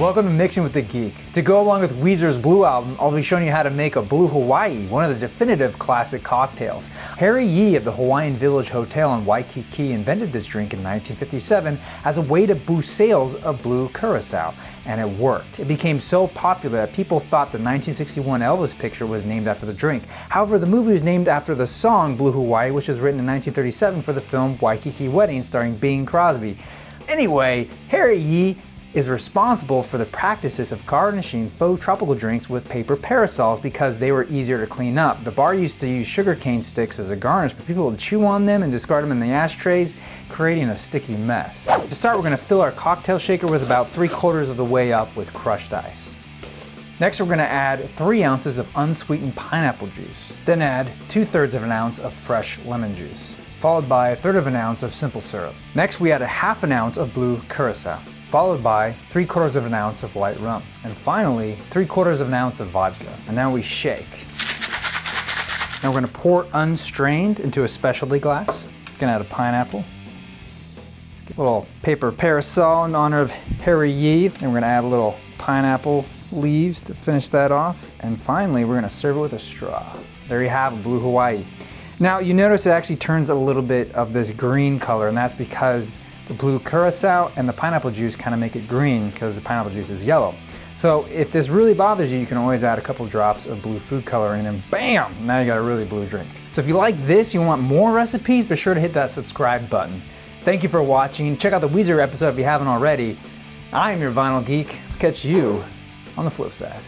Welcome to Mixing with the Geek. To go along with Weezer's Blue album, I'll be showing you how to make a Blue Hawaii, one of the definitive classic cocktails. Harry Yee of the Hawaiian Village Hotel in Waikiki invented this drink in 1957 as a way to boost sales of blue curacao, and it worked. It became so popular that people thought the 1961 Elvis picture was named after the drink. However, the movie was named after the song Blue Hawaii, which was written in 1937 for the film Waikiki Wedding starring Bing Crosby. Anyway, Harry Yee is responsible for the practices of garnishing faux tropical drinks with paper parasols because they were easier to clean up. The bar used to use sugarcane sticks as a garnish, but people would chew on them and discard them in the ashtrays, creating a sticky mess. To start, we're going to fill our cocktail shaker with about 3/4 of the way up with crushed ice. Next, we're going to add 3 ounces of unsweetened pineapple juice. Then add 2/3 of an ounce of fresh lemon juice, followed by 1/3 of an ounce of simple syrup. Next, we add 1/2 an ounce of blue curacao, followed by 3/4 of an ounce of light rum, and finally 3/4 of an ounce of vodka. And now we shake. Now we're going to pour unstrained into a specialty glass. Gonna add a pineapple, get a little paper parasol in honor of Harry Yee, and we're going to add a little pineapple leaves to finish that off, and finally we're going to serve it with a straw. There you have a Blue Hawaii. Now you notice it actually turns a little bit of this green color, and that's because the blue curacao and the pineapple juice kind of make it green because the pineapple juice is yellow. So if this really bothers you, you can always add a couple drops of blue food coloring and bam, now you got a really blue drink. So if you like this, you want more recipes, be sure to hit that subscribe button. Thank you for watching. Check out the Weezer episode if you haven't already. I'm your vinyl geek. I'll catch you on the flip side.